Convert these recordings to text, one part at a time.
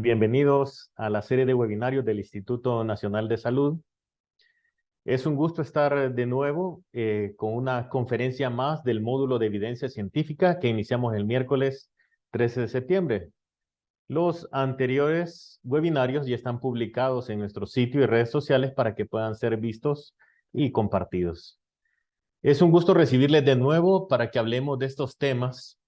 Bienvenidos a la serie de webinarios del Instituto Nacional de Salud. Es un gusto estar de nuevo con una conferencia más del módulo de evidencia científica que iniciamos el miércoles 13 de septiembre. Los anteriores webinarios ya están publicados en nuestro sitio y redes sociales para que puedan ser vistos y compartidos. Es un gusto recibirles de nuevo para que hablemos de estos temas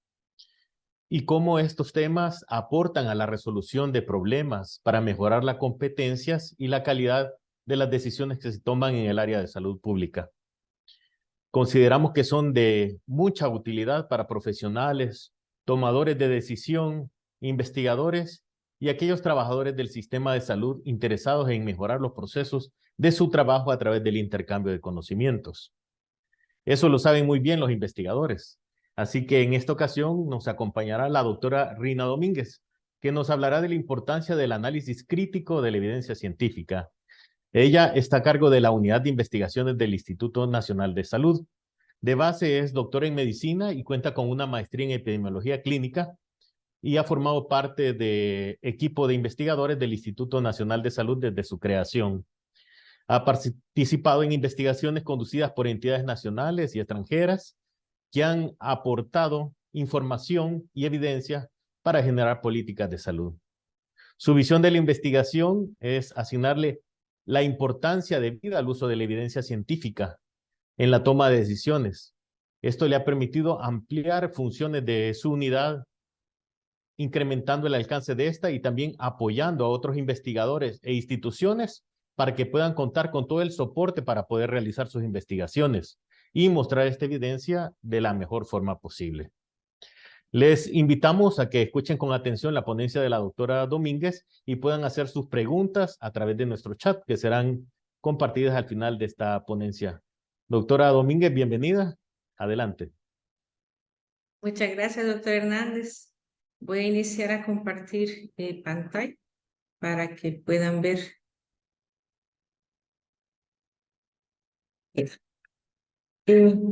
y cómo estos temas aportan a la resolución de problemas para mejorar las competencias y la calidad de las decisiones que se toman en el área de salud pública. Consideramos que son de mucha utilidad para profesionales, tomadores de decisión, investigadores y aquellos trabajadores del sistema de salud interesados en mejorar los procesos de su trabajo a través del intercambio de conocimientos. Eso lo saben muy bien los investigadores. Así que en esta ocasión nos acompañará la doctora Rina Domínguez, que nos hablará de la importancia del análisis crítico de la evidencia científica. Ella está a cargo de la Unidad de Investigaciones del Instituto Nacional de Salud. De base es doctora en medicina y cuenta con una maestría en epidemiología clínica y ha formado parte del equipo de investigadores del Instituto Nacional de Salud desde su creación. Ha participado en investigaciones conducidas por entidades nacionales y extranjeras que han aportado información y evidencia para generar políticas de salud. Su visión de la investigación es asignarle la importancia debida al uso de la evidencia científica en la toma de decisiones. Esto le ha permitido ampliar funciones de su unidad, incrementando el alcance de esta y también apoyando a otros investigadores e instituciones para que puedan contar con todo el soporte para poder realizar sus investigaciones y mostrar esta evidencia de la mejor forma posible. Les invitamos a que escuchen con atención la ponencia de la doctora Domínguez y puedan hacer sus preguntas a través de nuestro chat, que serán compartidas al final de esta ponencia. Doctora Domínguez, bienvenida. Adelante. Muchas gracias, doctor Hernández. Voy a iniciar a compartir pantalla para que puedan ver.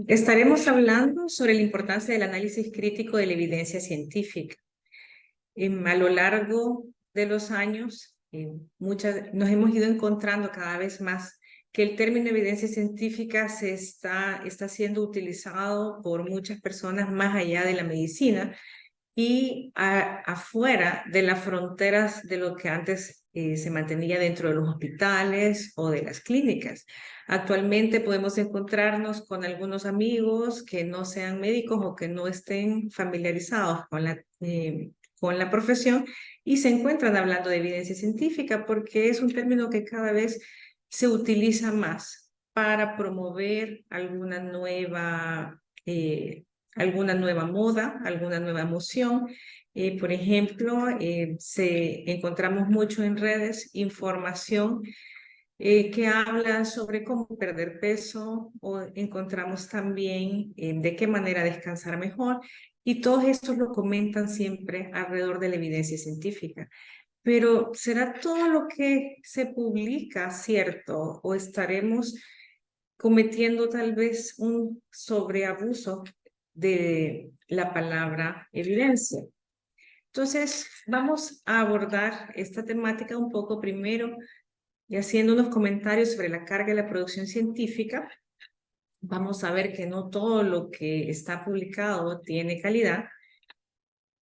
Estaremos hablando sobre la importancia del análisis crítico de la evidencia científica. A lo largo de los años, nos hemos ido encontrando cada vez más que el término evidencia científica está siendo utilizado por muchas personas más allá de la medicina y afuera de las fronteras de lo que antes se mantenía dentro de los hospitales o de las clínicas. Actualmente podemos encontrarnos con algunos amigos que no sean médicos o que no estén familiarizados con la profesión y se encuentran hablando de evidencia científica porque es un término que cada vez se utiliza más para promover alguna nueva moda, alguna nueva emoción. Por ejemplo, encontramos mucho en redes información que habla sobre cómo perder peso, o encontramos también de qué manera descansar mejor, y todos estos lo comentan siempre alrededor de la evidencia científica. Pero ¿será todo lo que se publica cierto o estaremos cometiendo tal vez un sobreabuso de la palabra evidencia? Entonces, vamos a abordar esta temática un poco primero y haciendo unos comentarios sobre la carga y la producción científica. Vamos a ver que no todo lo que está publicado tiene calidad.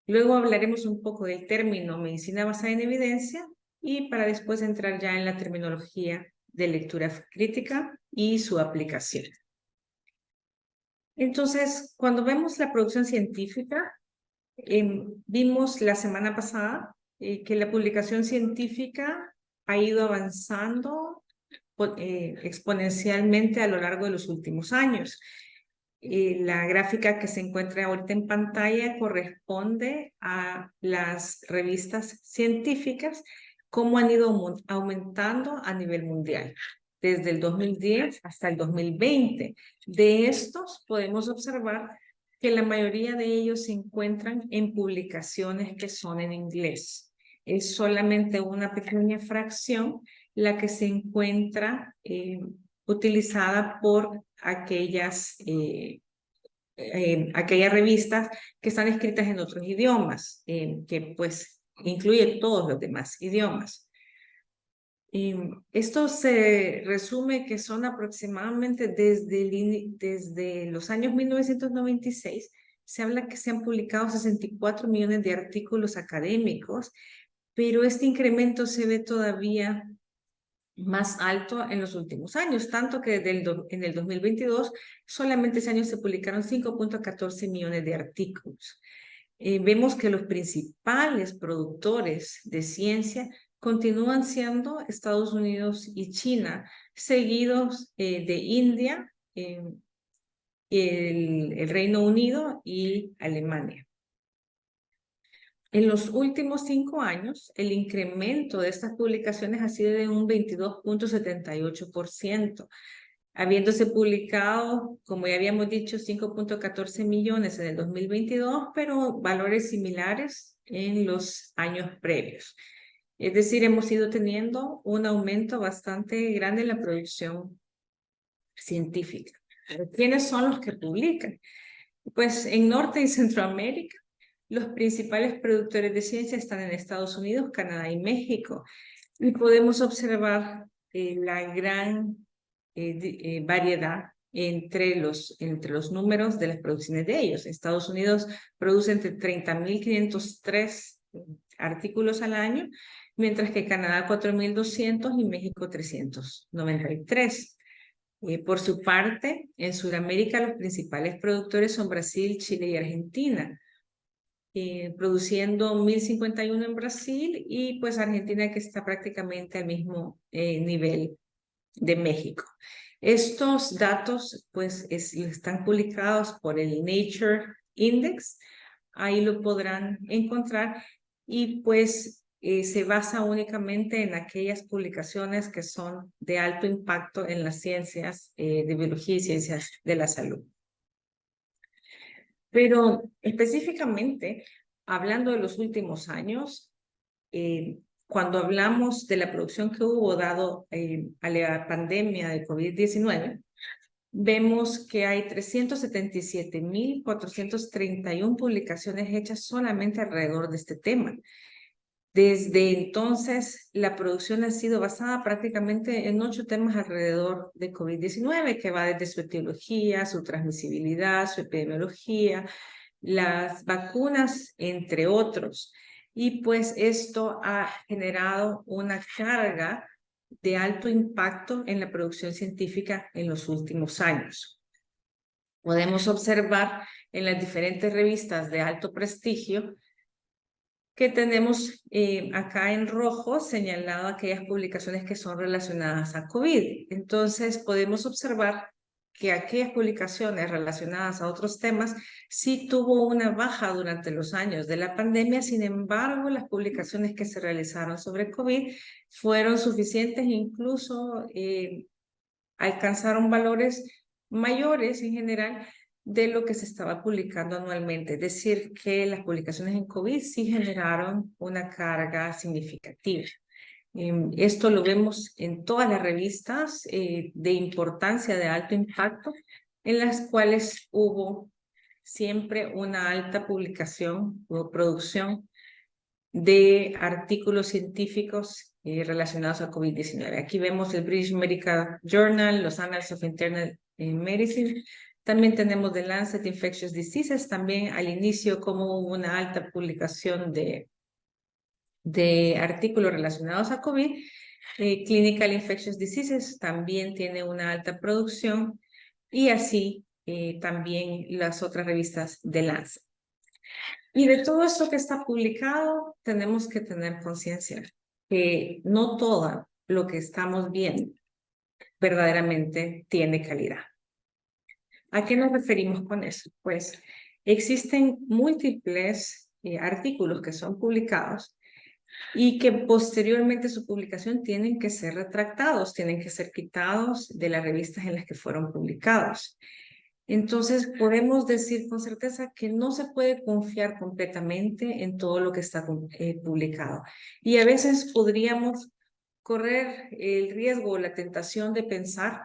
Luego hablaremos un poco del término medicina basada en evidencia y para después entrar ya en la terminología de lectura crítica y su aplicación. Entonces, cuando vemos la producción científica, vimos la semana pasada que la publicación científica ha ido avanzando exponencialmente a lo largo de los últimos años. La gráfica que se encuentra ahorita en pantalla corresponde a las revistas científicas, cómo han ido aumentando a nivel mundial, desde el 2010 hasta el 2020. De estos podemos observar que la mayoría de ellos se encuentran en publicaciones que son en inglés. Es solamente una pequeña fracción la que se encuentra utilizada por aquellas revistas que están escritas en otros idiomas, que pues incluye todos los demás idiomas. Y esto se resume que son aproximadamente desde los años 1996, se habla que se han publicado 64 millones de artículos académicos, pero este incremento se ve todavía más alto en los últimos años, tanto que en el 2022 solamente ese año se publicaron 5.14 millones de artículos. Vemos que los principales productores de ciencia continúan siendo Estados Unidos y China, seguidos de India, el Reino Unido y Alemania. En los últimos 5 años, el incremento de estas publicaciones ha sido de un 22.78%, habiéndose publicado, como ya habíamos dicho, 5.14 millones en el 2022, pero valores similares en los años previos. Es decir, hemos ido teniendo un aumento bastante grande en la producción científica. ¿Quiénes son los que publican? Pues en Norte y Centroamérica, los principales productores de ciencia están en Estados Unidos, Canadá y México. Y podemos observar la gran variedad entre los números de las producciones de ellos. Estados Unidos produce entre 30.503 artículos al año, mientras que Canadá 4.200 y México 393. Por su parte, en Sudamérica los principales productores son Brasil, Chile y Argentina, produciendo 1.051 en Brasil y pues Argentina que está prácticamente al mismo nivel de México. Estos datos pues están publicados por el Nature Index, ahí lo podrán encontrar y pues se basa únicamente en aquellas publicaciones que son de alto impacto en las ciencias de biología y ciencias de la salud. Pero específicamente, hablando de los últimos años, cuando hablamos de la producción que hubo dado a la pandemia de COVID-19, vemos que hay 377.431 publicaciones hechas solamente alrededor de este tema. Desde entonces, la producción ha sido basada prácticamente en 8 temas alrededor de COVID-19, que va desde su etiología, su transmisibilidad, su epidemiología, las vacunas, entre otros. Y pues esto ha generado una carga de alto impacto en la producción científica en los últimos años. Podemos observar en las diferentes revistas de alto prestigio que tenemos acá en rojo señalado aquellas publicaciones que son relacionadas a COVID. Entonces podemos observar que aquellas publicaciones relacionadas a otros temas sí tuvo una baja durante los años de la pandemia, sin embargo las publicaciones que se realizaron sobre COVID fueron suficientes, incluso alcanzaron valores mayores en general de lo que se estaba publicando anualmente. Es decir, que las publicaciones en COVID sí generaron una carga significativa. Esto lo vemos en todas las revistas de importancia de alto impacto, en las cuales hubo siempre una alta publicación o producción de artículos científicos relacionados a COVID-19. Aquí vemos el British Medical Journal, los Annals of Internal Medicine. También tenemos The Lancet Infectious Diseases, también al inicio como hubo una alta publicación de artículos relacionados a COVID. Clinical Infectious Diseases también tiene una alta producción y así también las otras revistas de Lancet. Y de todo esto que está publicado, tenemos que tener conciencia que no todo lo que estamos viendo verdaderamente tiene calidad. ¿A qué nos referimos con eso? Pues existen múltiples artículos que son publicados y que posteriormente su publicación tienen que ser retractados, tienen que ser quitados de las revistas en las que fueron publicados. Entonces, podemos decir con certeza que no se puede confiar completamente en todo lo que está publicado. Y a veces podríamos correr el riesgo o la tentación de pensar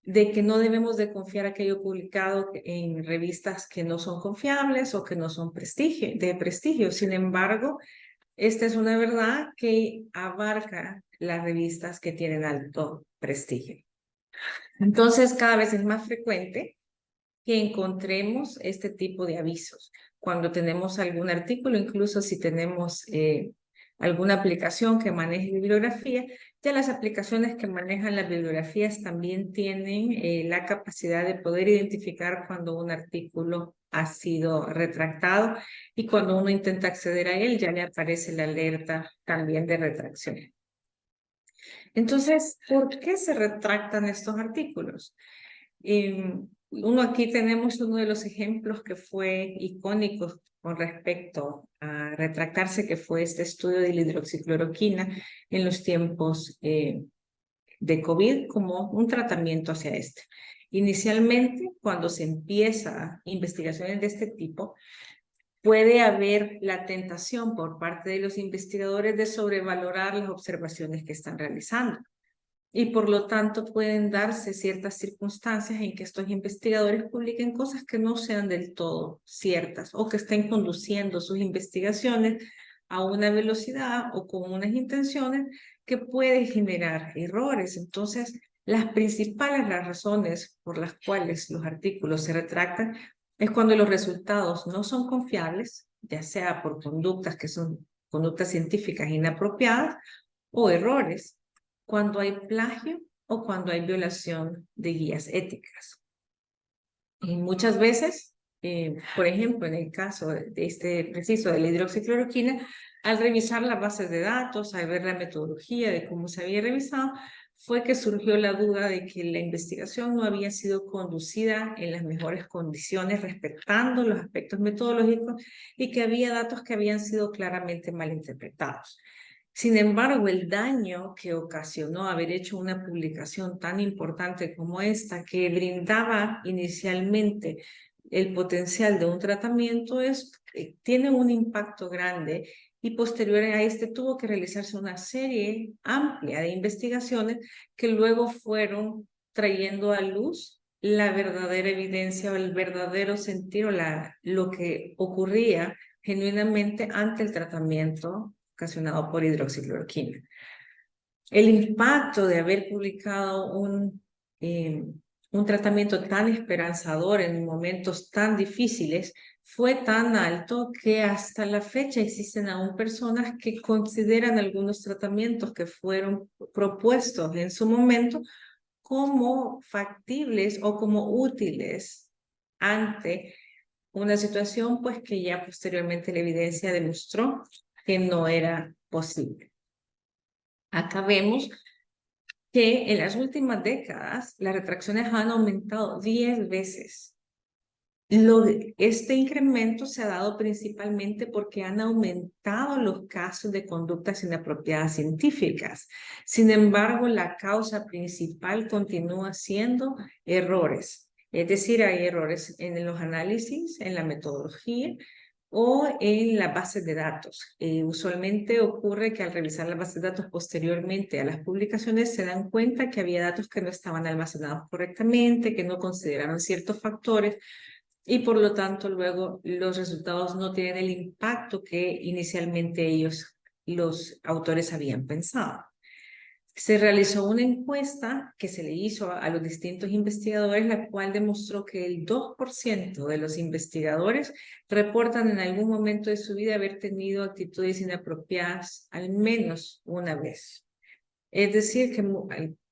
de que no debemos de confiar aquello publicado en revistas que no son confiables o que no son de prestigio. Sin embargo, Esta es una verdad que abarca las revistas que tienen alto prestigio. Entonces, cada vez es más frecuente que encontremos este tipo de avisos. Cuando tenemos algún artículo, incluso si tenemos alguna aplicación que maneje bibliografía, ya las aplicaciones que manejan las bibliografías también tienen la capacidad de poder identificar cuando un artículo ha sido retractado y cuando uno intenta acceder a él ya le aparece la alerta también de retracción. Entonces, ¿por qué se retractan estos artículos? Uno aquí tenemos uno de los ejemplos que fue icónico con respecto a retractarse, que fue este estudio de la hidroxicloroquina en los tiempos de COVID como un tratamiento hacia este. Inicialmente, cuando se empieza investigaciones de este tipo, puede haber la tentación por parte de los investigadores de sobrevalorar las observaciones que están realizando. Y por lo tanto pueden darse ciertas circunstancias en que estos investigadores publiquen cosas que no sean del todo ciertas o que estén conduciendo sus investigaciones a una velocidad o con unas intenciones que pueden generar errores. Entonces, las principales razones por las cuales los artículos se retractan es cuando los resultados no son confiables, ya sea por conductas que son conductas científicas inapropiadas o errores cuando hay plagio o cuando hay violación de guías éticas. Y muchas veces, por ejemplo, en el caso de este preciso de la hidroxicloroquina, al revisar las bases de datos, al ver la metodología de cómo se había revisado, fue que surgió la duda de que la investigación no había sido conducida en las mejores condiciones, respetando los aspectos metodológicos y que había datos que habían sido claramente malinterpretados. Sin embargo, el daño que ocasionó haber hecho una publicación tan importante como esta, que brindaba inicialmente el potencial de un tratamiento, tiene un impacto grande y posterior a este tuvo que realizarse una serie amplia de investigaciones que luego fueron trayendo a luz la verdadera evidencia o el verdadero sentido, lo que ocurría genuinamente ante el tratamiento ocasionado por hidroxicloroquina. El impacto de haber publicado un tratamiento tan esperanzador en momentos tan difíciles fue tan alto que hasta la fecha existen aún personas que consideran algunos tratamientos que fueron propuestos en su momento como factibles o como útiles ante una situación pues que ya posteriormente la evidencia demostró que no era posible. Acá vemos que en las últimas décadas las retracciones han aumentado 10 veces. Este incremento se ha dado principalmente porque han aumentado los casos de conductas inapropiadas científicas. Sin embargo, la causa principal continúa siendo errores. Es decir, hay errores en los análisis, en la metodología o en las bases de datos. Usualmente ocurre que al revisar las bases de datos posteriormente a las publicaciones se dan cuenta que había datos que no estaban almacenados correctamente, que no consideraron ciertos factores y por lo tanto luego los resultados no tienen el impacto que inicialmente los autores habían pensado. Se realizó una encuesta que se le hizo a los distintos investigadores, la cual demostró que el 2% de los investigadores reportan en algún momento de su vida haber tenido actitudes inapropiadas al menos una vez. Es decir, que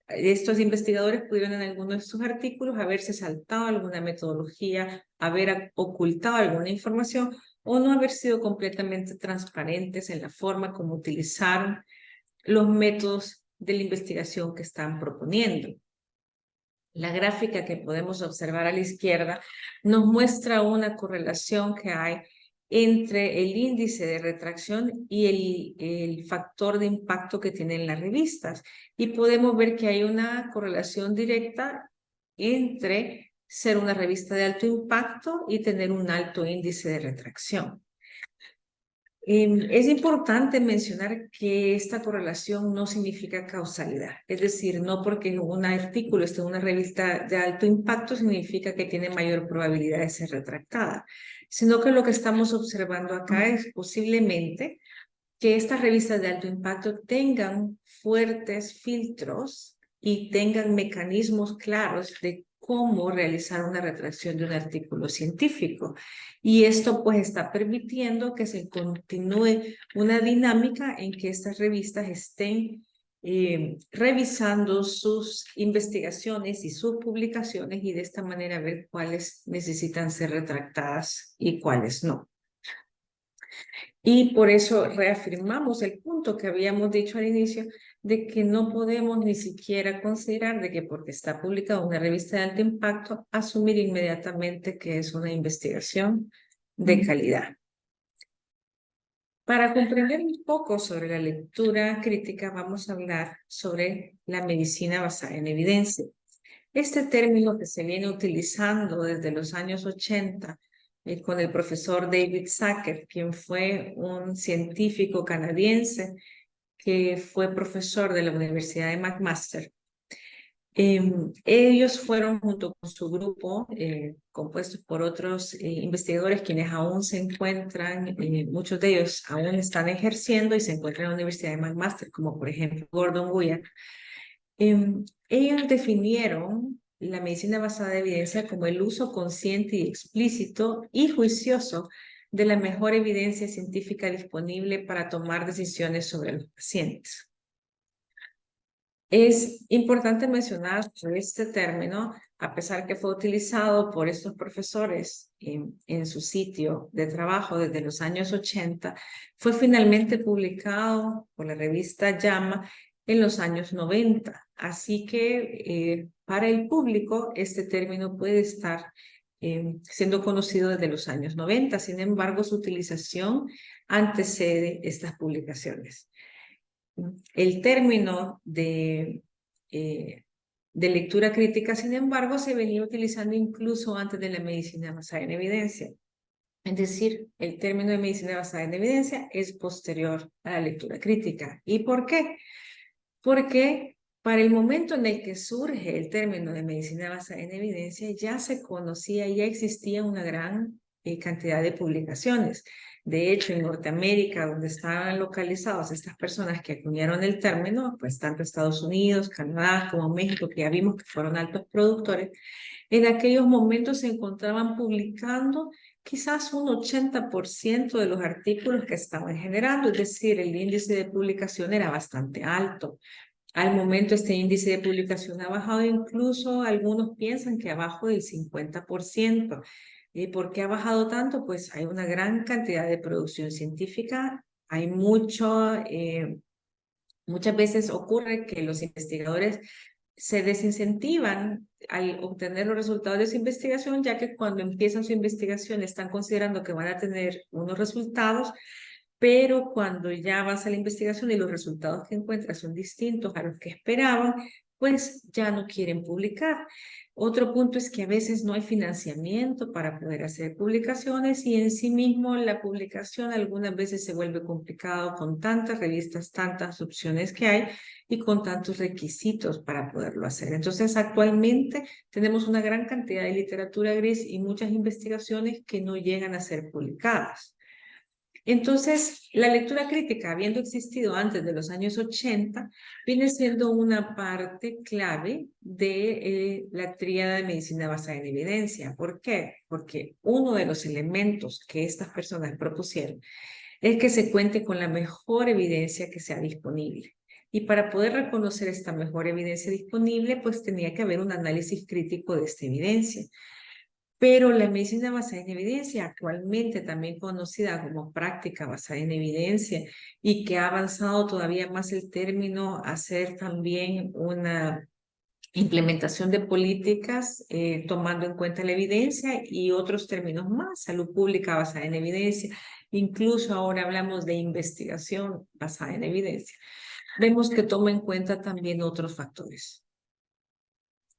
estos investigadores pudieron en alguno de sus artículos haberse saltado alguna metodología, haber ocultado alguna información o no haber sido completamente transparentes en la forma como utilizaron los métodos de la investigación que están proponiendo. La gráfica que podemos observar a la izquierda nos muestra una correlación que hay entre el índice de retracción y el factor de impacto que tienen las revistas. Y podemos ver que hay una correlación directa entre ser una revista de alto impacto y tener un alto índice de retracción. Es importante mencionar que esta correlación no significa causalidad, es decir, no porque un artículo esté en una revista de alto impacto significa que tiene mayor probabilidad de ser retractada, sino que lo que estamos observando acá es posiblemente que estas revistas de alto impacto tengan fuertes filtros y tengan mecanismos claros de cómo realizar una redacción de un artículo científico. Y esto pues está permitiendo que se continúe una dinámica en que estas revistas estén revisando sus investigaciones y sus publicaciones y de esta manera ver cuáles necesitan ser retractadas y cuáles no. Y por eso reafirmamos el punto que habíamos dicho al inicio de que no podemos ni siquiera considerar de que porque está publicada una revista de alto impacto, asumir inmediatamente que es una investigación de calidad. Para comprender un poco sobre la lectura crítica, vamos a hablar sobre la medicina basada en evidencia. Este término que se viene utilizando desde los años 80 con el profesor David Zucker, quien fue un científico canadiense que fue profesor de la Universidad de McMaster. Ellos fueron junto con su grupo, compuestos por otros investigadores quienes aún se encuentran, muchos de ellos aún están ejerciendo y se encuentran en la Universidad de McMaster, como por ejemplo Gordon Weir. Ellos definieron la medicina basada en evidencia como el uso consciente y explícito y juicioso de la mejor evidencia científica disponible para tomar decisiones sobre los pacientes. Es importante mencionar que este término, a pesar que fue utilizado por estos profesores en su sitio de trabajo desde los años 80, fue finalmente publicado por la revista JAMA en los años 90. Así que para el público este término puede estar siendo conocido desde los años 90. Sin embargo, su utilización antecede estas publicaciones. El término de lectura crítica, sin embargo, se venía utilizando incluso antes de la medicina basada en evidencia. Es decir, el término de medicina basada en evidencia es posterior a la lectura crítica. ¿Y por qué? Porque para el momento en el que surge el término de medicina basada en evidencia, ya se conocía, ya existía una gran cantidad de publicaciones. De hecho, en Norteamérica, donde estaban localizadas estas personas que acuñaron el término, pues tanto Estados Unidos, Canadá como México, que ya vimos que fueron altos productores, en aquellos momentos se encontraban publicando quizás un 80% de los artículos que estaban generando, es decir, el índice de publicación era bastante alto. Al momento este índice de publicación ha bajado, incluso algunos piensan que abajo del 50%. ¿Por qué ha bajado tanto? Pues hay una gran cantidad de producción científica, hay muchas veces ocurre que los investigadores se desincentivan al obtener los resultados de su investigación, ya que cuando empiezan su investigación están considerando que van a tener unos resultados, pero cuando ya avanza la investigación y los resultados que encuentran son distintos a los que esperaban, pues ya no quieren publicar. Otro punto es que a veces no hay financiamiento para poder hacer publicaciones y en sí mismo la publicación algunas veces se vuelve complicado con tantas revistas, tantas opciones que hay y con tantos requisitos para poderlo hacer. Entonces, actualmente tenemos una gran cantidad de literatura gris y muchas investigaciones que no llegan a ser publicadas. Entonces, la lectura crítica, habiendo existido antes de los años 80, viene siendo una parte clave de la tríada de medicina basada en evidencia. ¿Por qué? Porque uno de los elementos que estas personas propusieron es que se cuente con la mejor evidencia que sea disponible. Y para poder reconocer esta mejor evidencia disponible, pues tenía que haber un análisis crítico de esta evidencia. Pero la medicina basada en evidencia, actualmente también conocida como práctica basada en evidencia y que ha avanzado todavía más el término a ser también una implementación de políticas tomando en cuenta la evidencia y otros términos más, salud pública basada en evidencia, incluso ahora hablamos de investigación basada en evidencia. Vemos que toma en cuenta también otros factores.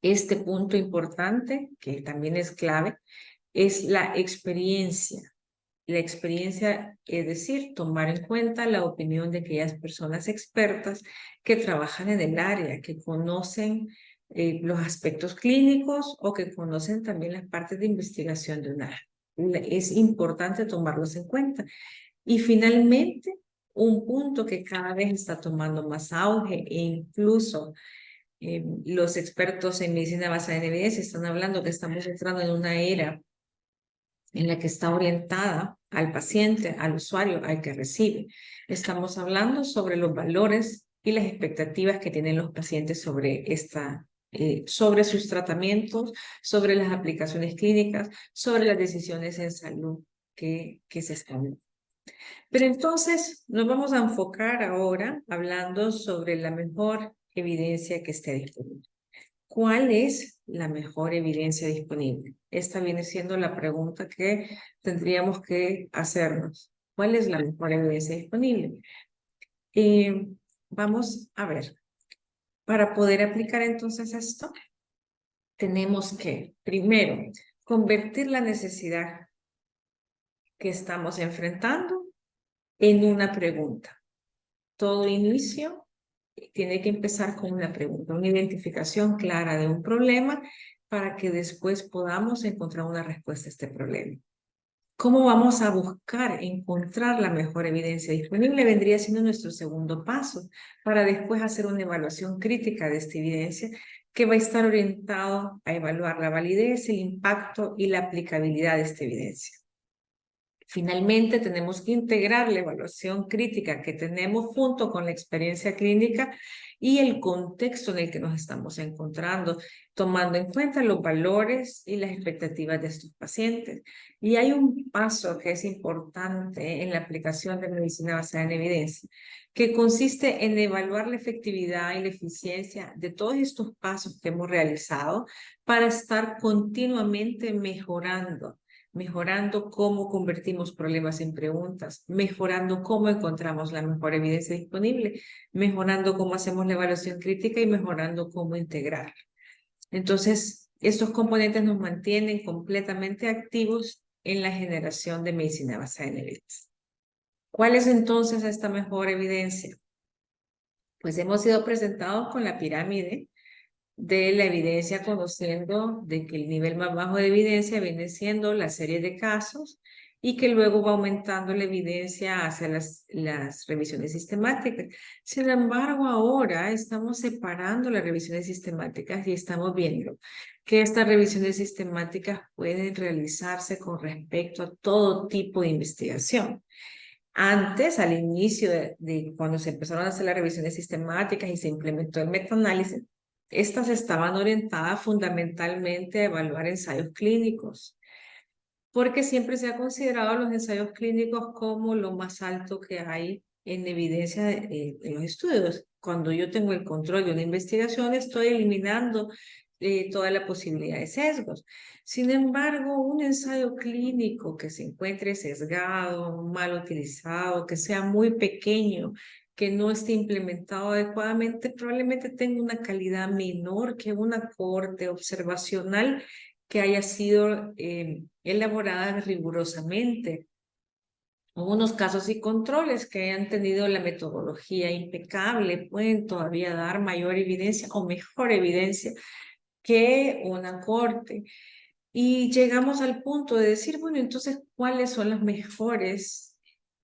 Este punto importante, que también es clave, es la experiencia. La experiencia, es decir, tomar en cuenta la opinión de aquellas personas expertas que trabajan en el área, que conocen los aspectos clínicos o que conocen también las partes de investigación de un área. Es importante tomarlos en cuenta. Y finalmente, un punto que cada vez está tomando más auge e incluso los expertos en medicina basada en evidencia están hablando que estamos entrando en una era en la que está orientada al paciente, al usuario, al que recibe. Estamos hablando sobre los valores y las expectativas que tienen los pacientes sobre sobre sus tratamientos, sobre las aplicaciones clínicas, sobre las decisiones en salud que se están. Pero entonces nos vamos a enfocar ahora hablando sobre la mejor evidencia que esté disponible. ¿Cuál es la mejor evidencia disponible? Esta viene siendo la pregunta que tendríamos que hacernos. ¿Cuál es la mejor evidencia disponible? Vamos a ver. Para poder aplicar entonces esto, tenemos que, primero, convertir la necesidad que estamos enfrentando en una pregunta. Todo inicio tiene que empezar con una pregunta, una identificación clara de un problema para que después podamos encontrar una respuesta a este problema. ¿Cómo vamos a buscar encontrar la mejor evidencia disponible? Vendría siendo nuestro segundo paso para después hacer una evaluación crítica de esta evidencia que va a estar orientado a evaluar la validez, el impacto y la aplicabilidad de esta evidencia. Finalmente, tenemos que integrar la evaluación crítica que tenemos junto con la experiencia clínica y el contexto en el que nos estamos encontrando, tomando en cuenta los valores y las expectativas de estos pacientes. Y hay un paso que es importante en la aplicación de medicina basada en evidencia, que consiste en evaluar la efectividad y la eficiencia de todos estos pasos que hemos realizado para estar continuamente mejorando cómo convertimos problemas en preguntas, mejorando cómo encontramos la mejor evidencia disponible, mejorando cómo hacemos la evaluación crítica y mejorando cómo integrar. Entonces, estos componentes nos mantienen completamente activos en la generación de medicina basada en evidencia. ¿Cuál es entonces esta mejor evidencia? Pues hemos sido presentados con la pirámide de la evidencia, conociendo de que el nivel más bajo de evidencia viene siendo la serie de casos y que luego va aumentando la evidencia hacia las revisiones sistemáticas. Sin embargo, ahora estamos separando las revisiones sistemáticas y estamos viendo que estas revisiones sistemáticas pueden realizarse con respecto a todo tipo de investigación. Antes, al inicio de cuando se empezaron a hacer las revisiones sistemáticas y se implementó el metaanálisis, estas estaban orientadas fundamentalmente a evaluar ensayos clínicos, porque siempre se ha considerado los ensayos clínicos como lo más alto que hay en evidencia en los estudios. Cuando yo tengo el control de una investigación, estoy eliminando toda la posibilidad de sesgos. Sin embargo, un ensayo clínico que se encuentre sesgado, mal utilizado, que sea muy pequeño, que no esté implementado adecuadamente, probablemente tenga una calidad menor que una cohorte observacional que haya sido elaborada rigurosamente. Unos casos y controles que hayan tenido la metodología impecable pueden todavía dar mayor evidencia o mejor evidencia que una corte. Y llegamos al punto de decir, bueno, entonces, ¿cuáles son las mejores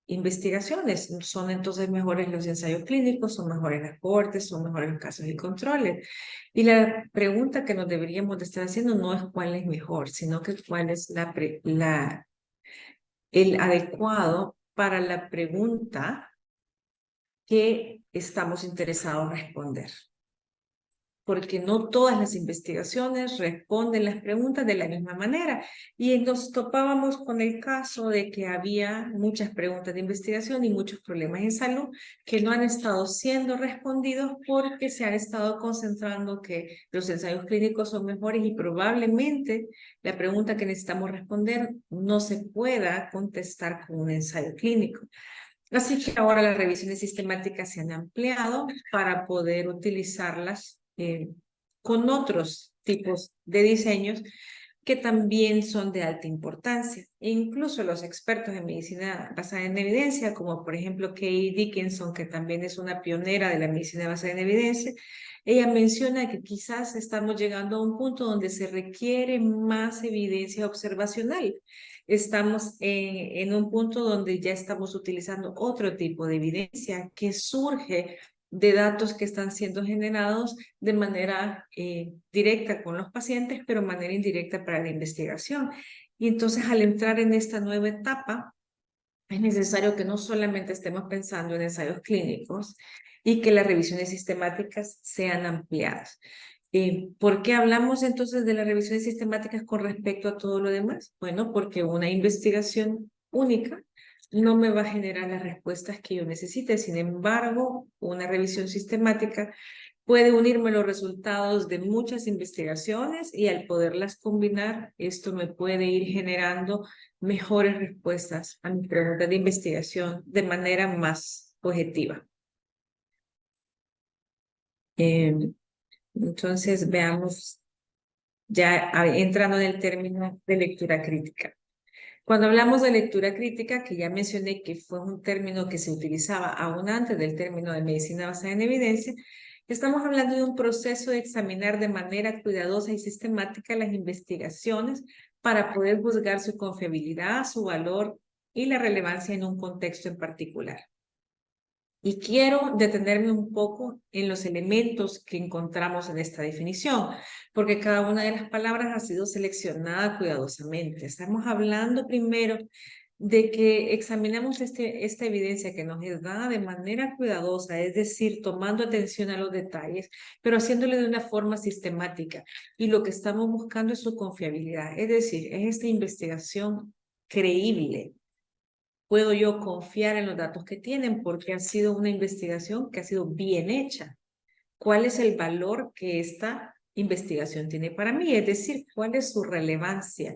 investigaciones? ¿Son entonces mejores los ensayos clínicos? ¿Son mejores las cortes? ¿Son mejores los casos y controles? Y la pregunta que nos deberíamos de estar haciendo no es cuál es mejor, sino que cuál es el adecuado para la pregunta que estamos interesados en responder. Porque no todas las investigaciones responden las preguntas de la misma manera. Y nos topábamos con el caso de que había muchas preguntas de investigación y muchos problemas en salud que no han estado siendo respondidos porque se han estado concentrando que los ensayos clínicos son mejores y probablemente la pregunta que necesitamos responder no se pueda contestar con un ensayo clínico. Así que ahora las revisiones sistemáticas se han ampliado para poder utilizarlas con otros tipos de diseños que también son de alta importancia. E incluso los expertos en medicina basada en evidencia, como por ejemplo Kay Dickinson, que también es una pionera de la medicina basada en evidencia, ella menciona que quizás estamos llegando a un punto donde se requiere más evidencia observacional. estamos en un punto donde ya estamos utilizando otro tipo de evidencia que surge de datos que están siendo generados de manera directa con los pacientes, pero de manera indirecta para la investigación. Y entonces, al entrar en esta nueva etapa, es necesario que no solamente estemos pensando en ensayos clínicos y que las revisiones sistemáticas sean ampliadas. ¿Por qué hablamos entonces de las revisiones sistemáticas con respecto a todo lo demás? Bueno, porque una investigación única no me va a generar las respuestas que yo necesite. Sin embargo, una revisión sistemática puede unirme los resultados de muchas investigaciones y al poderlas combinar, esto me puede ir generando mejores respuestas a mis preguntas de investigación de manera más objetiva. Entonces, veamos, ya entrando en el término de lectura crítica. Cuando hablamos de lectura crítica, que ya mencioné que fue un término que se utilizaba aún antes del término de medicina basada en evidencia, estamos hablando de un proceso de examinar de manera cuidadosa y sistemática las investigaciones para poder juzgar su confiabilidad, su valor y la relevancia en un contexto en particular. Y quiero detenerme un poco en los elementos que encontramos en esta definición, porque cada una de las palabras ha sido seleccionada cuidadosamente. Estamos hablando primero de que examinamos esta evidencia que nos es dada de manera cuidadosa, es decir, tomando atención a los detalles, pero haciéndole de una forma sistemática. Y lo que estamos buscando es su confiabilidad, es decir, es esta investigación creíble. Puedo yo confiar en los datos que tienen porque ha sido una investigación que ha sido bien hecha. ¿Cuál es el valor que esta investigación tiene para mí? Es decir, ¿cuál es su relevancia?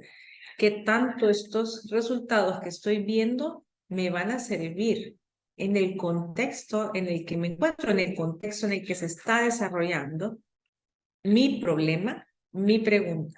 ¿Qué tanto estos resultados que estoy viendo me van a servir en el contexto en el que me encuentro, en el contexto en el que se está desarrollando mi problema, mi pregunta?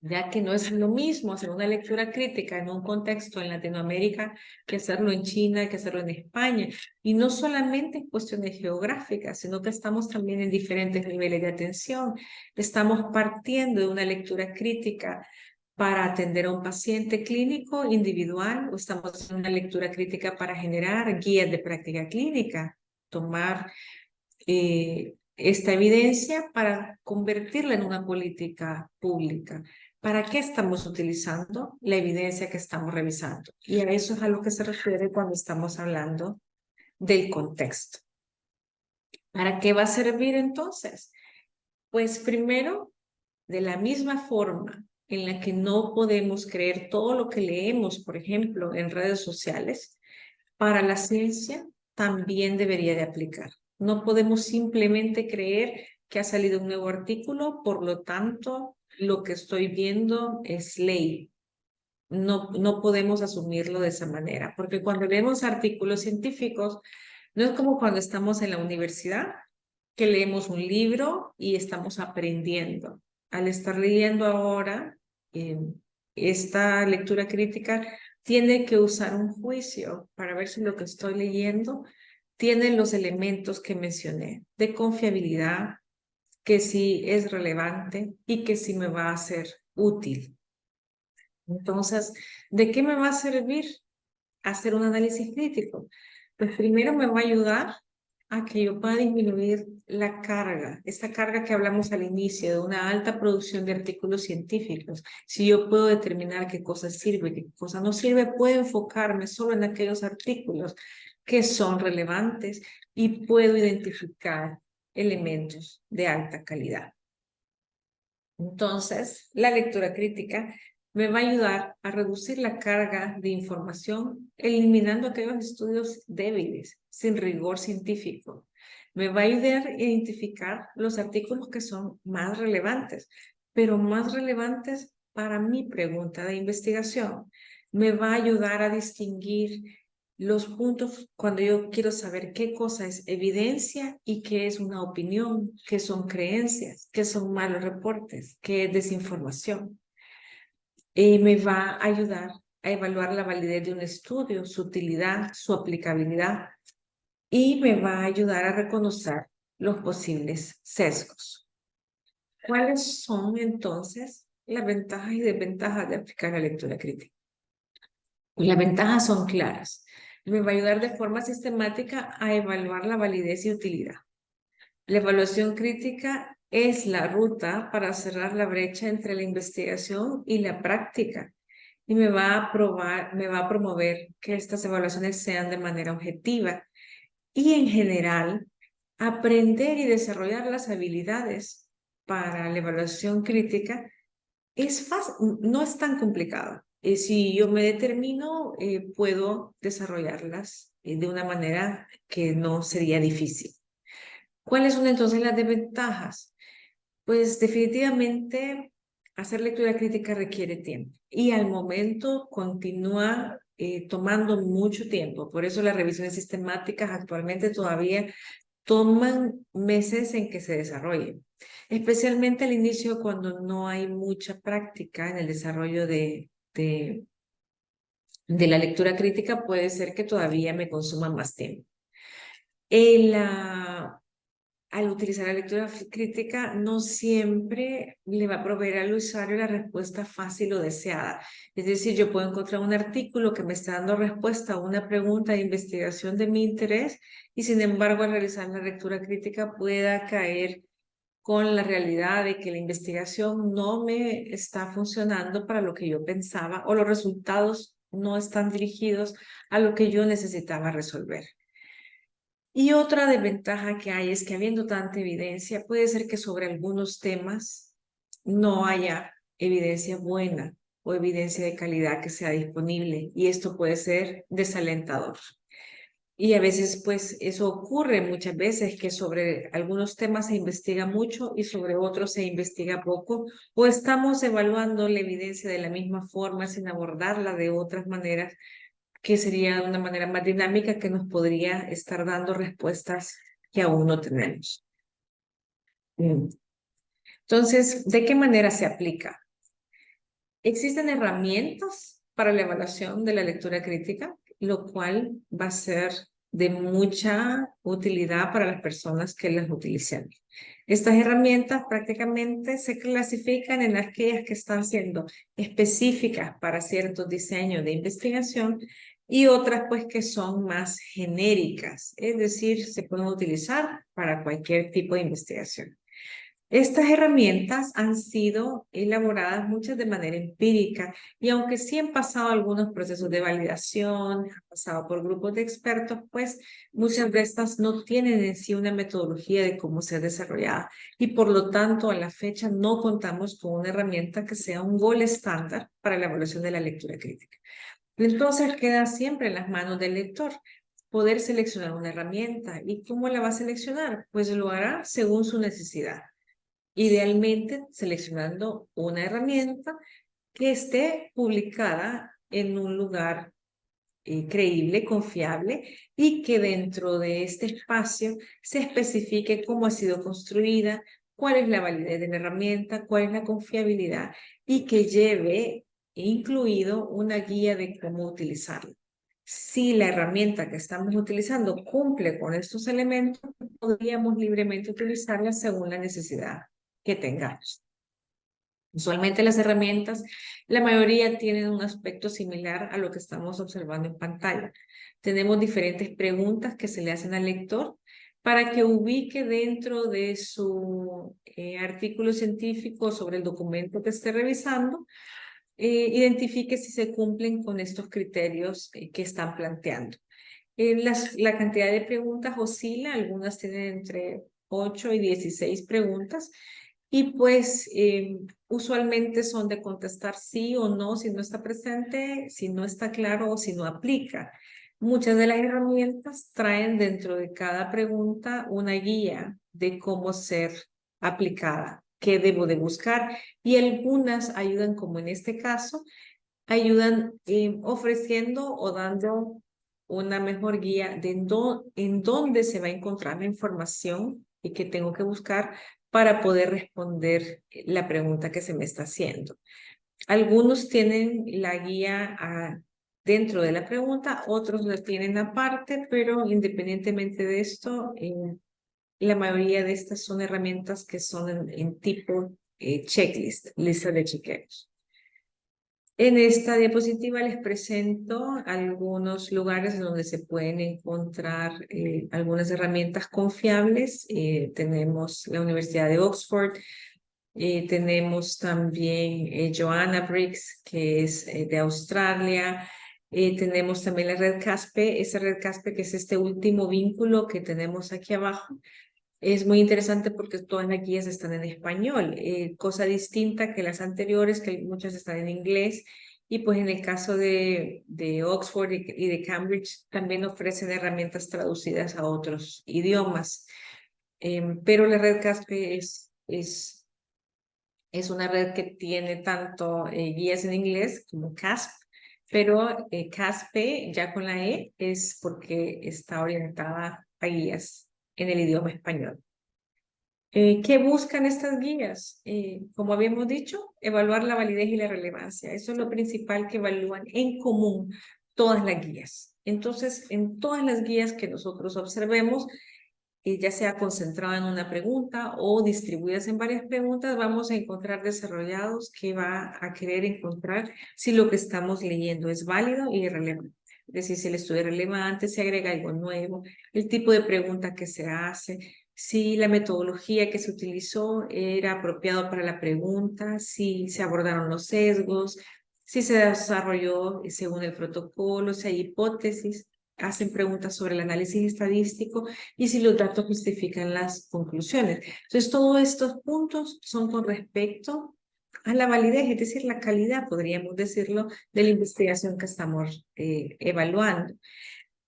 Ya que no es lo mismo hacer una lectura crítica en un contexto en Latinoamérica que hacerlo en China, que hacerlo en España. Y no solamente en cuestiones geográficas, sino que estamos también en diferentes niveles de atención. Estamos partiendo de una lectura crítica para atender a un paciente clínico individual o estamos haciendo una lectura crítica para generar guías de práctica clínica, tomar esta evidencia para convertirla en una política pública. ¿Para qué estamos utilizando la evidencia que estamos revisando? Y a eso es a lo que se refiere cuando estamos hablando del contexto. ¿Para qué va a servir entonces? Pues primero, de la misma forma en la que no podemos creer todo lo que leemos, por ejemplo, en redes sociales, para la ciencia también debería de aplicar. No podemos simplemente creer que ha salido un nuevo artículo, por lo tanto, lo que estoy viendo es ley. No podemos asumirlo de esa manera, porque cuando leemos artículos científicos, no es como cuando estamos en la universidad, que leemos un libro y estamos aprendiendo. Al estar leyendo ahora, esta lectura crítica tiene que usar un juicio para ver si lo que estoy leyendo tiene los elementos que mencioné, de confiabilidad, que sí es relevante y que sí me va a ser útil. Entonces, ¿de qué me va a servir hacer un análisis crítico? Pues primero me va a ayudar a que yo pueda disminuir la carga, esta carga que hablamos al inicio de una alta producción de artículos científicos. Si yo puedo determinar qué cosa sirve, qué cosa no sirve, puedo enfocarme solo en aquellos artículos que son relevantes y puedo identificar elementos de alta calidad. Entonces, la lectura crítica me va a ayudar a reducir la carga de información, eliminando aquellos estudios débiles, sin rigor científico. Me va a ayudar a identificar los artículos que son más relevantes, pero más relevantes para mi pregunta de investigación. Me va a ayudar a distinguir los puntos cuando yo quiero saber qué cosa es evidencia y qué es una opinión, qué son creencias, qué son malos reportes, qué es desinformación. Me va a ayudar a evaluar la validez de un estudio, su utilidad, su aplicabilidad y me va a ayudar a reconocer los posibles sesgos. ¿Cuáles son entonces las ventajas y desventajas de aplicar la lectura crítica. Pues las ventajas son claras. Me va a ayudar de forma sistemática a evaluar la validez y utilidad. La evaluación crítica es la ruta para cerrar la brecha entre la investigación y la práctica y me va a promover que estas evaluaciones sean de manera objetiva y en general aprender y desarrollar las habilidades para la evaluación crítica es fácil, no es tan complicado. Si yo me determino, puedo desarrollarlas de una manera que no sería difícil. ¿Cuáles son entonces las desventajas? Pues definitivamente hacer lectura crítica requiere tiempo y al momento continúa tomando mucho tiempo. Por eso las revisiones sistemáticas actualmente todavía toman meses en que se desarrollen, especialmente al inicio cuando no hay mucha práctica en el desarrollo de la lectura crítica, puede ser que todavía me consuma más tiempo. Al utilizar la lectura crítica, no siempre le va a proveer al usuario la respuesta fácil o deseada. Es decir, yo puedo encontrar un artículo que me está dando respuesta a una pregunta de investigación de mi interés y sin embargo al realizar la lectura crítica pueda caer con la realidad de que la investigación no me está funcionando para lo que yo pensaba o los resultados no están dirigidos a lo que yo necesitaba resolver. Y otra desventaja que hay es que habiendo tanta evidencia, puede ser que sobre algunos temas no haya evidencia buena o evidencia de calidad que sea disponible y esto puede ser desalentador. Y a veces, pues, eso ocurre muchas veces que sobre algunos temas se investiga mucho y sobre otros se investiga poco o estamos evaluando la evidencia de la misma forma sin abordarla de otras maneras que sería una manera más dinámica que nos podría estar dando respuestas que aún no tenemos. Entonces, ¿de qué manera se aplica? Existen herramientas para la evaluación de la lectura crítica, lo cual va a ser de mucha utilidad para las personas que las utilicen. Estas herramientas prácticamente se clasifican en aquellas que están siendo específicas para ciertos diseños de investigación y otras pues que son más genéricas, es decir, se pueden utilizar para cualquier tipo de investigación. Estas herramientas han sido elaboradas muchas de manera empírica y aunque sí han pasado algunos procesos de validación, han pasado por grupos de expertos, pues muchas de estas no tienen en sí una metodología de cómo ser desarrollada y por lo tanto a la fecha no contamos con una herramienta que sea un gol estándar para la evaluación de la lectura crítica. Entonces queda siempre en las manos del lector poder seleccionar una herramienta. ¿Y cómo la va a seleccionar? Pues lo hará según su necesidad. Idealmente seleccionando una herramienta que esté publicada en un lugar creíble, confiable y que dentro de este espacio se especifique cómo ha sido construida, cuál es la validez de la herramienta, cuál es la confiabilidad y que lleve incluido una guía de cómo utilizarla. Si la herramienta que estamos utilizando cumple con estos elementos, podríamos libremente utilizarla según la necesidad que tengamos. Usualmente las herramientas, la mayoría tienen un aspecto similar a lo que estamos observando en pantalla. Tenemos diferentes preguntas que se le hacen al lector para que ubique dentro de su artículo científico sobre el documento que esté revisando, identifique si se cumplen con estos criterios que están planteando. La cantidad de preguntas oscila, algunas tienen entre 8 y 16 preguntas y pues usualmente son de contestar sí o no si no está presente, si no está claro o si no aplica. Muchas de las herramientas traen dentro de cada pregunta una guía de cómo ser aplicada, qué debo de buscar y algunas ayudan, como en este caso, ayudan ofreciendo o dando una mejor guía de en dónde se va a encontrar la información y que tengo que buscar para poder responder la pregunta que se me está haciendo. Algunos tienen la guía dentro de la pregunta, otros la tienen aparte, pero independientemente de esto, la mayoría de estas son herramientas que son en tipo checklist, lista de chequeos. En esta diapositiva les presento algunos lugares donde se pueden encontrar algunas herramientas confiables. Tenemos la Universidad de Oxford, tenemos también Joanna Briggs, que es de Australia. Tenemos también la red CASPE, esa red CASPE que es este último vínculo que tenemos aquí abajo. Es muy interesante porque todas las guías están en español, cosa distinta que las anteriores, que muchas están en inglés. Y pues en el caso de Oxford y de Cambridge también ofrecen herramientas traducidas a otros idiomas. Pero la red CASPE es una red que tiene tanto guías en inglés como CASP, pero CASPE ya con la E es porque está orientada a guías en el idioma español. ¿Qué buscan estas guías? Como habíamos dicho, evaluar la validez y la relevancia. Eso es lo principal que evalúan en común todas las guías. Entonces, en todas las guías que nosotros observemos, ya sea concentrada en una pregunta o distribuidas en varias preguntas, vamos a encontrar desarrollados que va a querer encontrar si lo que estamos leyendo es válido y relevante. Es decir, si el estudio es relevante, si agrega algo nuevo, el tipo de pregunta que se hace, si la metodología que se utilizó era apropiado para la pregunta, si se abordaron los sesgos, si se desarrolló según el protocolo, si hay hipótesis, hacen preguntas sobre el análisis estadístico y si los datos justifican las conclusiones. Entonces, todos estos puntos son con respecto a la validez, es decir, la calidad, podríamos decirlo, de la investigación que estamos evaluando.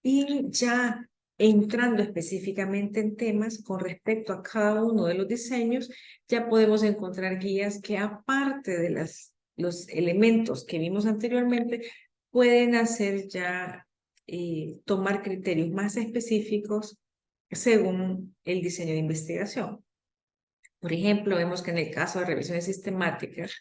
Y ya entrando específicamente en temas con respecto a cada uno de los diseños, ya podemos encontrar guías que aparte de los elementos que vimos anteriormente, pueden hacer ya tomar criterios más específicos según el diseño de investigación. Por ejemplo, vemos que en el caso de revisiones sistemáticas,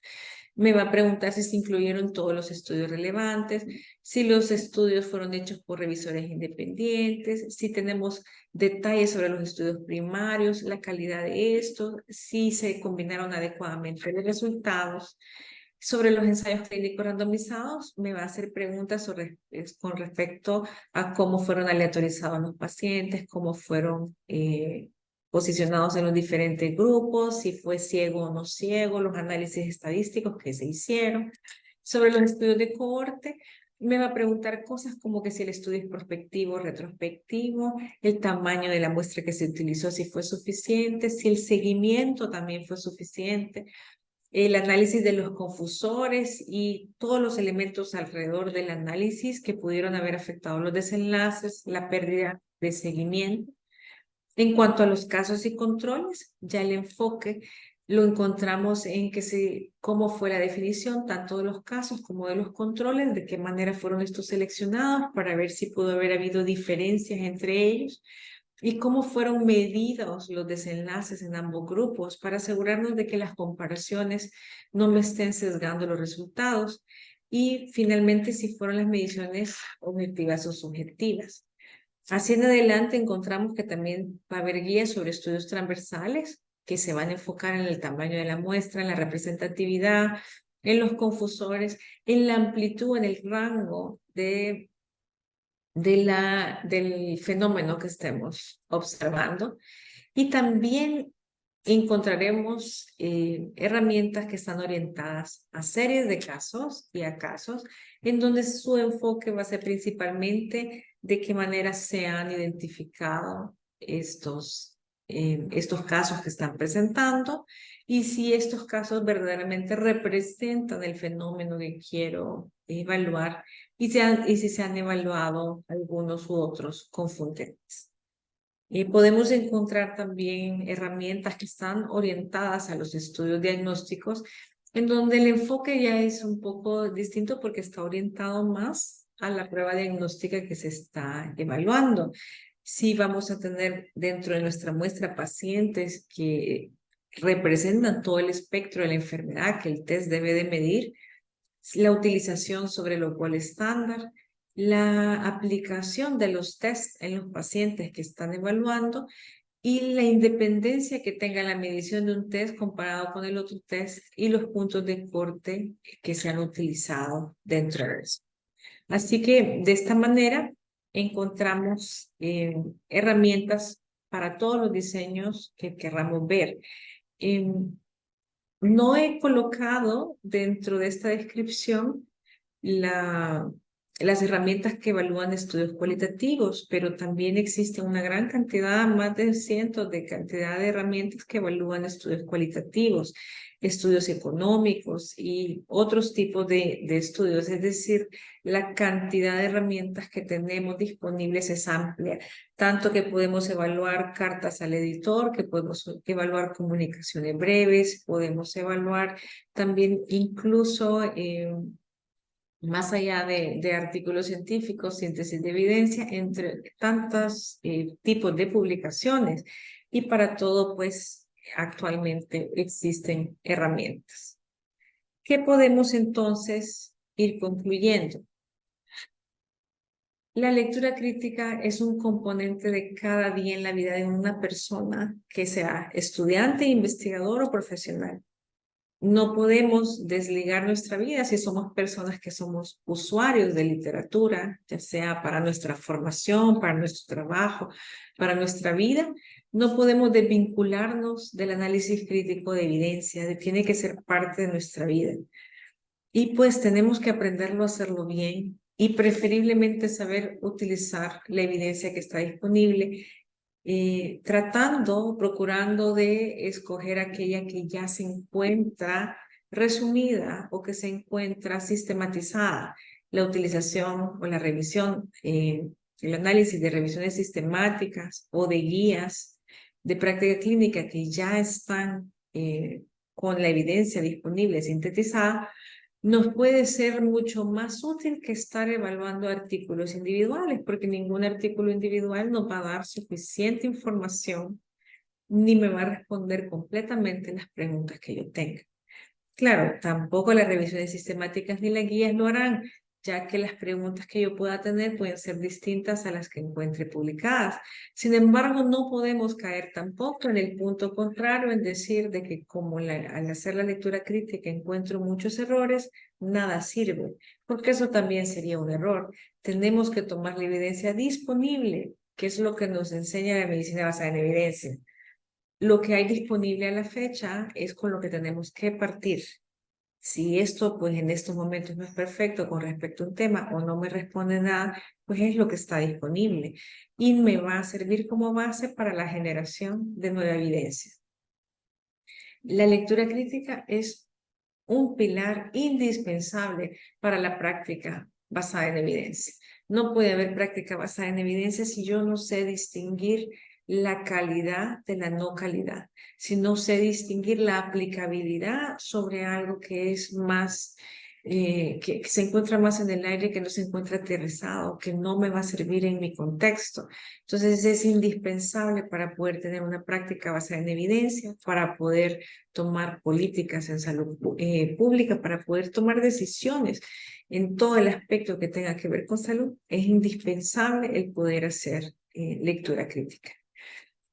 me va a preguntar si se incluyeron todos los estudios relevantes, si los estudios fueron hechos por revisores independientes, si tenemos detalles sobre los estudios primarios, la calidad de estos, si se combinaron adecuadamente los resultados. Sobre los ensayos clínicos randomizados, me va a hacer preguntas con respecto a cómo fueron aleatorizados los pacientes, cómo fueron posicionados en los diferentes grupos, si fue ciego o no ciego, los análisis estadísticos que se hicieron. Sobre los estudios de cohorte, me va a preguntar cosas como que si el estudio es prospectivo o retrospectivo, el tamaño de la muestra que se utilizó, si fue suficiente, si el seguimiento también fue suficiente, el análisis de los confusores y todos los elementos alrededor del análisis que pudieron haber afectado los desenlaces, la pérdida de seguimiento. En cuanto a los casos y controles, ya el enfoque lo encontramos en cómo fue la definición tanto de los casos como de los controles, de qué manera fueron estos seleccionados para ver si pudo haber habido diferencias entre ellos y cómo fueron medidos los desenlaces en ambos grupos para asegurarnos de que las comparaciones no me estén sesgando los resultados y finalmente si fueron las mediciones objetivas o subjetivas. Así en adelante encontramos que también va a haber guías sobre estudios transversales que se van a enfocar en el tamaño de la muestra, en la representatividad, en los confusores, en la amplitud, en el rango del fenómeno que estemos observando. Y también encontraremos herramientas que están orientadas a series de casos y a casos, en donde su enfoque va a ser principalmente de qué manera se han identificado estos casos que están presentando y si estos casos verdaderamente representan el fenómeno que quiero evaluar y si se han evaluado algunos u otros confundentes. Podemos encontrar también herramientas que están orientadas a los estudios diagnósticos, en donde el enfoque ya es un poco distinto porque está orientado más a la prueba diagnóstica que se está evaluando. Si vamos a tener dentro de nuestra muestra pacientes que representan todo el espectro de la enfermedad que el test debe de medir, la utilización sobre lo cual estándar, la aplicación de los tests en los pacientes que están evaluando y la independencia que tenga la medición de un test comparado con el otro test y los puntos de corte que se han utilizado dentro de eso. Así que de esta manera encontramos herramientas para todos los diseños que querramos ver. No he colocado dentro de esta descripción las herramientas que evalúan estudios cualitativos, pero también existe una gran cantidad, más de cientos de cantidad de herramientas que evalúan estudios cualitativos, estudios económicos y otros tipos de estudios. Es decir, la cantidad de herramientas que tenemos disponibles es amplia, tanto que podemos evaluar cartas al editor, que podemos evaluar comunicaciones breves, podemos evaluar también incluso más allá de artículos científicos, síntesis de evidencia, entre tantos tipos de publicaciones. Y para todo, pues, actualmente existen herramientas. ¿Qué podemos entonces ir concluyendo? La lectura crítica es un componente de cada día en la vida de una persona, que sea estudiante, investigador o profesional. No podemos desligar nuestra vida si somos personas que somos usuarios de literatura, ya sea para nuestra formación, para nuestro trabajo, para nuestra vida. No podemos desvincularnos del análisis crítico de evidencia, tiene que ser parte de nuestra vida. Y pues tenemos que aprenderlo a hacerlo bien y preferiblemente saber utilizar la evidencia que está disponible, procurando de escoger aquella que ya se encuentra resumida o que se encuentra sistematizada. La utilización o la revisión, el análisis de revisiones sistemáticas o de guías de práctica clínica que ya están con la evidencia disponible sintetizada, nos puede ser mucho más útil que estar evaluando artículos individuales, porque ningún artículo individual nos va a dar suficiente información ni me va a responder completamente las preguntas que yo tenga. Claro, tampoco las revisiones sistemáticas ni las guías lo harán, ya que las preguntas que yo pueda tener pueden ser distintas a las que encuentre publicadas. Sin embargo, no podemos caer tampoco en el punto contrario, en decir de que como al hacer la lectura crítica encuentro muchos errores, nada sirve, porque eso también sería un error. Tenemos que tomar la evidencia disponible, que es lo que nos enseña la medicina basada en evidencia. Lo que hay disponible a la fecha es con lo que tenemos que partir. Si esto, pues en estos momentos no es perfecto con respecto a un tema o no me responde nada, pues es lo que está disponible y me va a servir como base para la generación de nueva evidencia. La lectura crítica es un pilar indispensable para la práctica basada en evidencia. No puede haber práctica basada en evidencia si yo no sé distinguir la calidad de la no calidad, si no sé distinguir la aplicabilidad sobre algo que es más, que se encuentra más en el aire, que no se encuentra aterrizado, que no me va a servir en mi contexto. Entonces es indispensable para poder tener una práctica basada en evidencia, para poder tomar políticas en salud pública, para poder tomar decisiones en todo el aspecto que tenga que ver con salud. Es indispensable el poder hacer lectura crítica.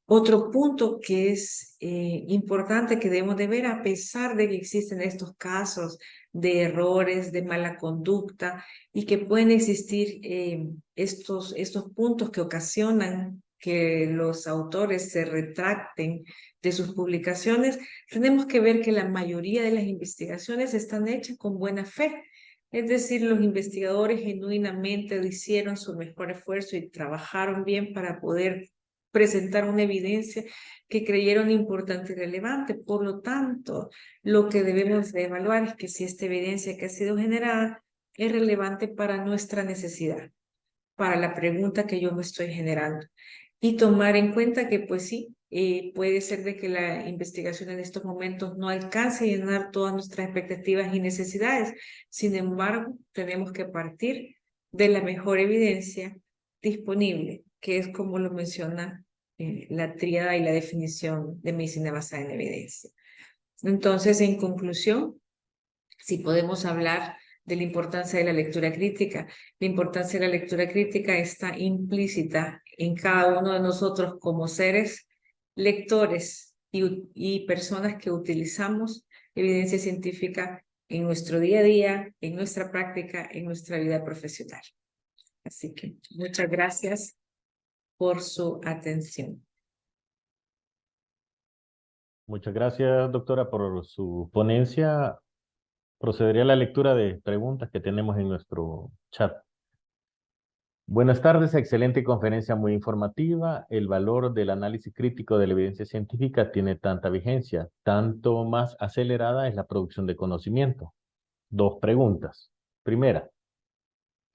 Otro punto que es importante que debemos de ver, a pesar de que existen estos casos de errores, de mala conducta y que pueden existir estos puntos que ocasionan que los autores se retracten de sus publicaciones, tenemos que ver que la mayoría de las investigaciones están hechas con buena fe. Es decir, los investigadores genuinamente hicieron su mejor esfuerzo y trabajaron bien para poder presentar una evidencia que creyeron importante y relevante. Por lo tanto, lo que debemos de evaluar es que si esta evidencia que ha sido generada es relevante para nuestra necesidad, para la pregunta que yo me estoy generando. Y tomar en cuenta que, pues sí, puede ser de que la investigación en estos momentos no alcance a llenar todas nuestras expectativas y necesidades. Sin embargo, tenemos que partir de la mejor evidencia disponible, que es como lo menciona la tríada y la definición de medicina basada en evidencia. Entonces, en conclusión, si podemos hablar de la importancia de la lectura crítica, la importancia de la lectura crítica está implícita en cada uno de nosotros como seres lectores y personas que utilizamos evidencia científica en nuestro día a día, en nuestra práctica, en nuestra vida profesional. Así que muchas gracias por su atención. Muchas gracias, doctora, por su ponencia. Procederé a la lectura de preguntas que tenemos en nuestro chat. Buenas tardes, excelente conferencia muy informativa. El valor del análisis crítico de la evidencia científica tiene tanta vigencia, tanto más acelerada es la producción de conocimiento. Dos preguntas. Primera,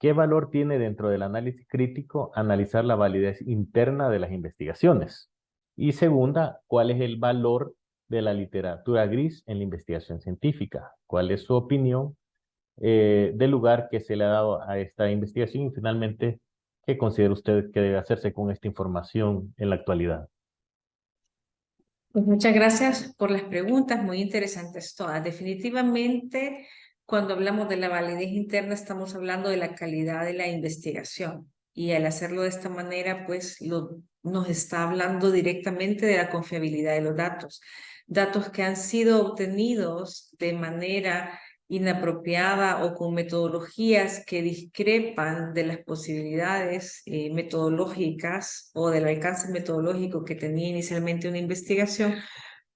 ¿qué valor tiene dentro del análisis crítico analizar la validez interna de las investigaciones? Y segunda, ¿cuál es el valor de la literatura gris en la investigación científica? ¿Cuál es su opinión del lugar que se le ha dado a esta investigación? Y finalmente, ¿qué considera usted que debe hacerse con esta información en la actualidad? Pues muchas gracias por las preguntas, muy interesantes todas. Definitivamente, cuando hablamos de la validez interna, estamos hablando de la calidad de la investigación. Y al hacerlo de esta manera, pues nos está hablando directamente de la confiabilidad de los datos. Datos que han sido obtenidos de manera inapropiada o con metodologías que discrepan de las posibilidades metodológicas o del alcance metodológico que tenía inicialmente una investigación,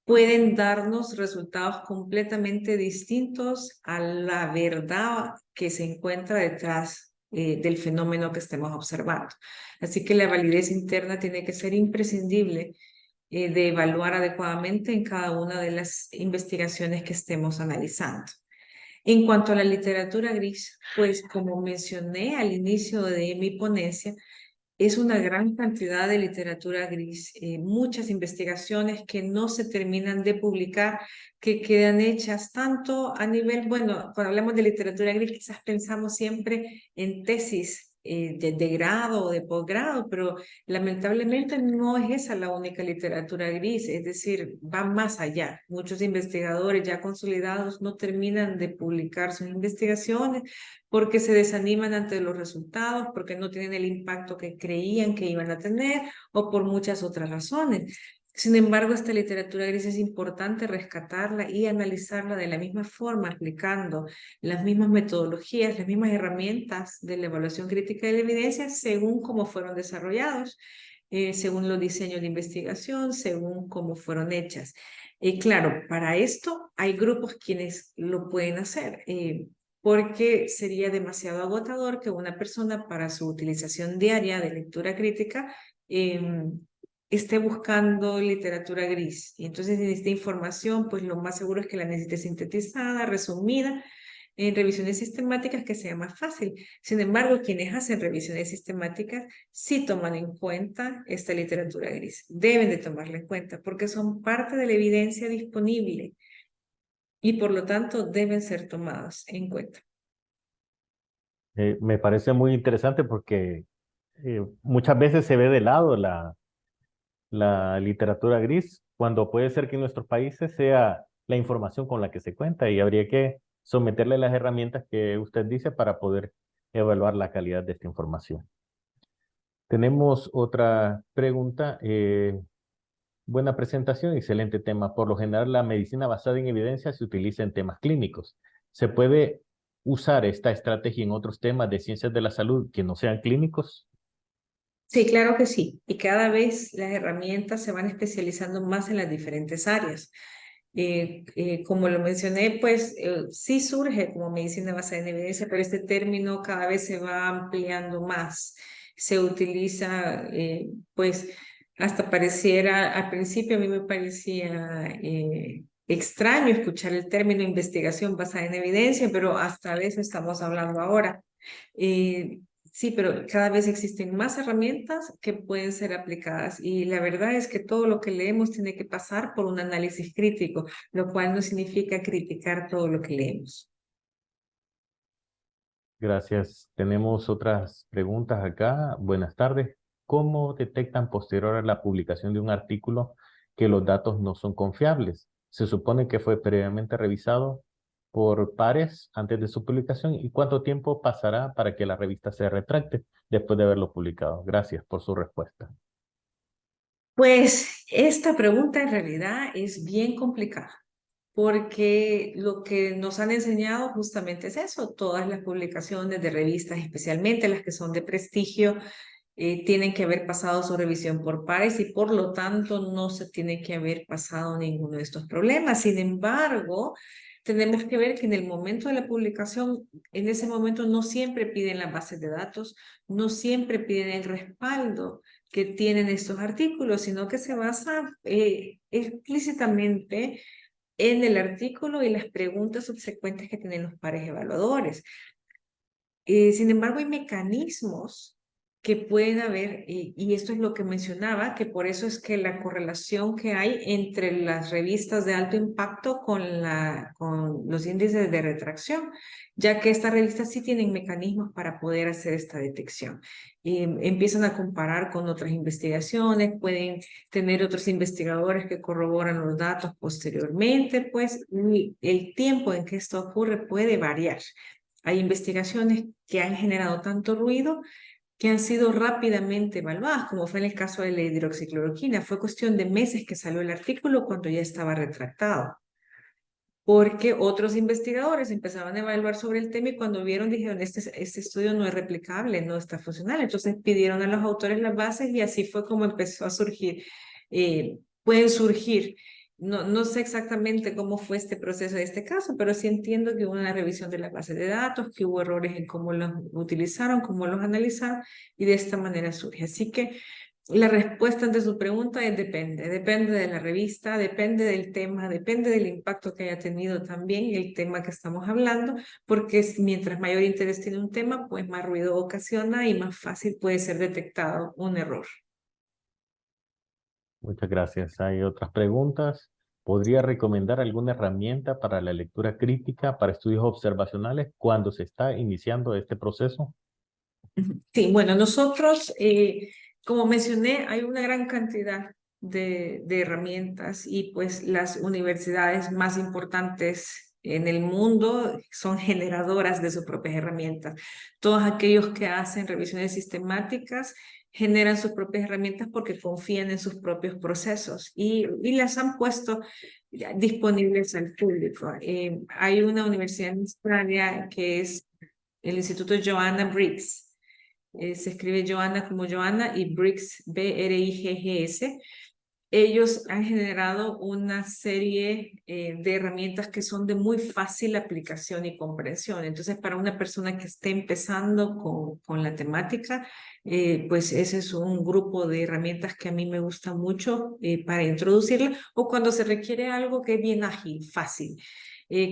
pueden darnos resultados completamente distintos a la verdad que se encuentra detrás del fenómeno que estemos observando. Así que la validez interna tiene que ser imprescindible de evaluar adecuadamente en cada una de las investigaciones que estemos analizando. En cuanto a la literatura gris, pues como mencioné al inicio de mi ponencia, es una gran cantidad de literatura gris, muchas investigaciones que no se terminan de publicar, que quedan hechas tanto a nivel, bueno, cuando hablamos de literatura gris quizás pensamos siempre en tesis de grado o de posgrado, pero lamentablemente no es esa la única literatura gris, es decir, va más allá. Muchos investigadores ya consolidados no terminan de publicar sus investigaciones porque se desaniman ante los resultados, porque no tienen el impacto que creían que iban a tener o por muchas otras razones. Sin embargo, esta literatura gris es importante rescatarla y analizarla de la misma forma, aplicando las mismas metodologías, las mismas herramientas de la evaluación crítica de la evidencia según cómo fueron desarrollados, según los diseños de investigación, según cómo fueron hechas. Claro, para esto hay grupos quienes lo pueden hacer. Porque sería demasiado agotador que una persona para su utilización diaria de lectura crítica esté buscando literatura gris. Y entonces esta información, pues lo más seguro es que la necesite sintetizada, resumida, en revisiones sistemáticas que sea más fácil. Sin embargo, quienes hacen revisiones sistemáticas sí toman en cuenta esta literatura gris. Deben de tomarla en cuenta porque son parte de la evidencia disponible y por lo tanto deben ser tomados en cuenta. Me parece muy interesante porque muchas veces se ve de lado la literatura gris, cuando puede ser que en nuestros países sea la información con la que se cuenta y habría que someterle las herramientas que usted dice para poder evaluar la calidad de esta información. Tenemos otra pregunta. Buena presentación, excelente tema. Por lo general, la medicina basada en evidencia se utiliza en temas clínicos. ¿Se puede usar esta estrategia en otros temas de ciencias de la salud que no sean clínicos? Sí, claro que sí. Y cada vez las herramientas se van especializando más en las diferentes áreas. Como lo mencioné, pues sí surge como medicina basada en evidencia, pero este término cada vez se va ampliando más. Se utiliza, pues, hasta pareciera, al principio a mí me parecía extraño escuchar el término investigación basada en evidencia, pero hasta de eso estamos hablando ahora. Sí, pero cada vez existen más herramientas que pueden ser aplicadas y la verdad es que todo lo que leemos tiene que pasar por un análisis crítico, lo cual no significa criticar todo lo que leemos. Gracias. Tenemos otras preguntas acá. Buenas tardes. ¿Cómo detectan posterior a la publicación de un artículo que los datos no son confiables? Se supone que fue previamente revisado por pares antes de su publicación. ¿Y cuánto tiempo pasará para que la revista se retracte después de haberlo publicado? Gracias por su respuesta. Pues esta pregunta en realidad es bien complicada, porque lo que nos han enseñado justamente es eso. Todas las publicaciones de revistas, especialmente las que son de prestigio, tienen que haber pasado su revisión por pares y por lo tanto no se tiene que haber pasado ninguno de estos problemas. Sin embargo, tenemos que ver que en el momento de la publicación, en ese momento no siempre piden las bases de datos, no siempre piden el respaldo que tienen estos artículos, sino que se basa explícitamente en el artículo y las preguntas subsecuentes que tienen los pares evaluadores. Sin embargo, hay mecanismos que pueden haber, y esto es lo que mencionaba, que por eso es que la correlación que hay entre las revistas de alto impacto con los índices de retracción, ya que estas revistas sí tienen mecanismos para poder hacer esta detección. Empiezan a comparar con otras investigaciones, pueden tener otros investigadores que corroboran los datos posteriormente, pues el tiempo en que esto ocurre puede variar. Hay investigaciones que han generado tanto ruido que han sido rápidamente evaluadas, como fue en el caso de la hidroxicloroquina. Fue cuestión de meses que salió el artículo cuando ya estaba retractado, porque otros investigadores empezaban a evaluar sobre el tema y cuando vieron dijeron, este estudio no es replicable, no está funcional. Entonces pidieron a los autores las bases y así fue como empezó a surgir. Pueden surgir. No sé exactamente cómo fue este proceso de este caso, pero sí entiendo que hubo una revisión de las bases de datos, que hubo errores en cómo los utilizaron, cómo los analizaron, y de esta manera surge. Así que la respuesta ante su pregunta es depende de la revista, depende del tema, depende del impacto que haya tenido también el tema que estamos hablando, porque mientras mayor interés tiene un tema, pues más ruido ocasiona y más fácil puede ser detectado un error. Muchas gracias. Hay otras preguntas. ¿Podría recomendar alguna herramienta para la lectura crítica para estudios observacionales cuando se está iniciando este proceso? Sí, bueno, nosotros, como mencioné, hay una gran cantidad de herramientas y pues las universidades más importantes en el mundo son generadoras de sus propias herramientas. Todos aquellos que hacen revisiones sistemáticas generan sus propias herramientas porque confían en sus propios procesos y las han puesto ya disponibles al público. Hay una universidad en Australia que es el Instituto Joanna Briggs. Se escribe Joanna como Joanna y Briggs, Briggs. Ellos han generado una serie de herramientas que son de muy fácil aplicación y comprensión. Entonces, para una persona que esté empezando con la temática, pues ese es un grupo de herramientas que a mí me gusta mucho para introducirla o cuando se requiere algo que es bien ágil, fácil.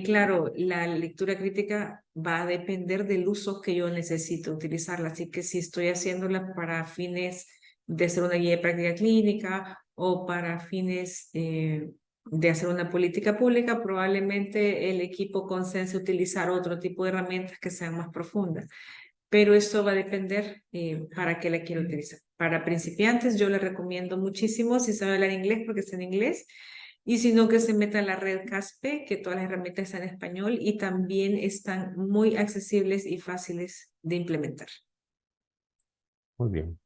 Claro, la lectura crítica va a depender del uso que yo necesito utilizarla. Así que si estoy haciéndola para fines de hacer una guía de práctica clínica o para fines de hacer una política pública, probablemente el equipo consense utilizar otro tipo de herramientas que sean más profundas. Pero esto va a depender para qué la quiero utilizar. Para principiantes yo le recomiendo muchísimo si sabe hablar inglés porque está en inglés y si no que se meta en la red CASPE, que todas las herramientas están en español y también están muy accesibles y fáciles de implementar. Muy bien.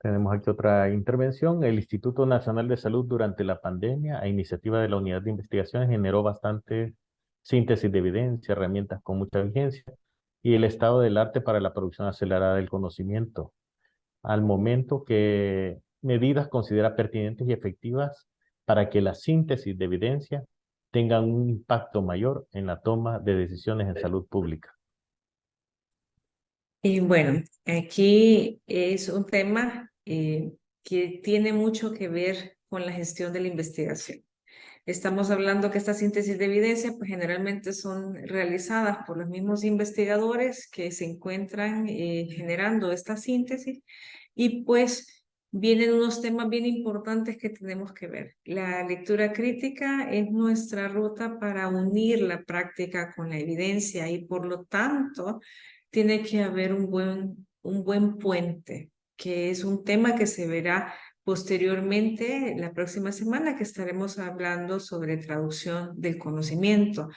Tenemos aquí otra intervención. El Instituto Nacional de Salud durante la pandemia, a iniciativa de la Unidad de Investigación, generó bastante síntesis de evidencia, herramientas con mucha vigencia y el estado del arte para la producción acelerada del conocimiento. Al momento que medidas considera pertinentes y efectivas para que la síntesis de evidencia tengan un impacto mayor en la toma de decisiones en salud pública. Y bueno, aquí es un tema que tiene mucho que ver con la gestión de la investigación. Estamos hablando que esta síntesis de evidencia pues generalmente son realizadas por los mismos investigadores que se encuentran generando esta síntesis y pues vienen unos temas bien importantes que tenemos que ver. La lectura crítica es nuestra ruta para unir la práctica con la evidencia y por lo tanto tiene que haber un buen puente, que es un tema que se verá posteriormente, la próxima semana, que estaremos hablando sobre traducción del conocimiento.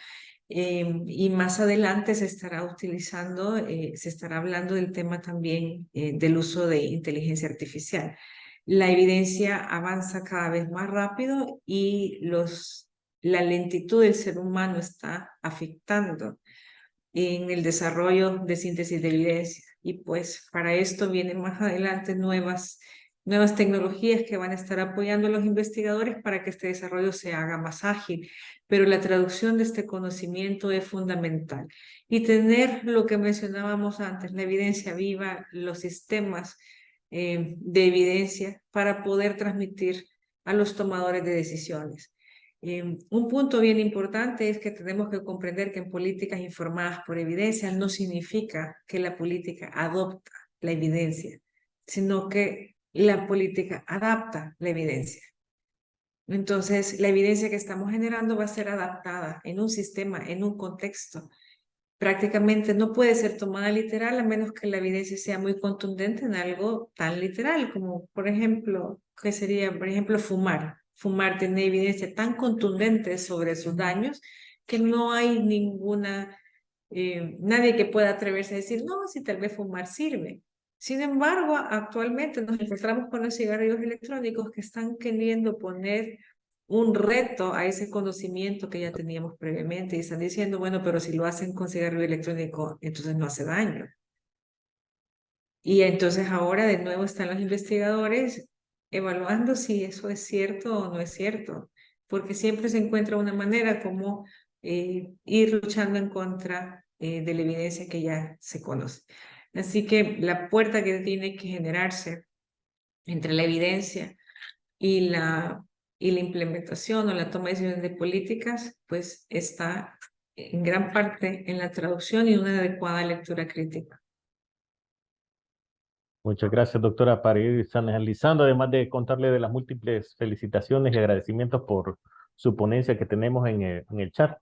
Y más adelante se estará utilizando, se estará hablando del tema también del uso de inteligencia artificial. la evidencia avanza cada vez más rápido y la lentitud del ser humano está afectando en el desarrollo de síntesis de evidencia. Y pues para esto vienen más adelante nuevas tecnologías que van a estar apoyando a los investigadores para que este desarrollo se haga más ágil. Pero la traducción de este conocimiento es fundamental. Y tener lo que mencionábamos antes, la evidencia viva, los sistemas de evidencia para poder transmitir a los tomadores de decisiones. Un punto bien importante es que tenemos que comprender que en políticas informadas por evidencia no significa que la política adopta la evidencia, sino que la política adapta la evidencia. Entonces, la evidencia que estamos generando va a ser adaptada en un sistema, en un contexto. Prácticamente no puede ser tomada literal a menos que la evidencia sea muy contundente en algo tan literal como, por ejemplo, ¿qué sería, por ejemplo, fumar? Fumar tiene evidencia tan contundente sobre sus daños que no hay nadie que pueda atreverse a decir, no, si tal vez fumar sirve. Sin embargo, actualmente nos encontramos con los cigarrillos electrónicos que están queriendo poner un reto a ese conocimiento que ya teníamos previamente y están diciendo, bueno, pero si lo hacen con cigarrillo electrónico, entonces no hace daño. Y entonces ahora de nuevo están los investigadores evaluando si eso es cierto o no es cierto, porque siempre se encuentra una manera como ir luchando en contra de la evidencia que ya se conoce. Así que la puerta que tiene que generarse entre la evidencia y la implementación o la toma de decisiones de políticas, pues está en gran parte en la traducción y una adecuada lectura crítica. Muchas gracias, doctora, para ir analizando, además de contarle de las múltiples felicitaciones y agradecimientos por su ponencia que tenemos en el chat.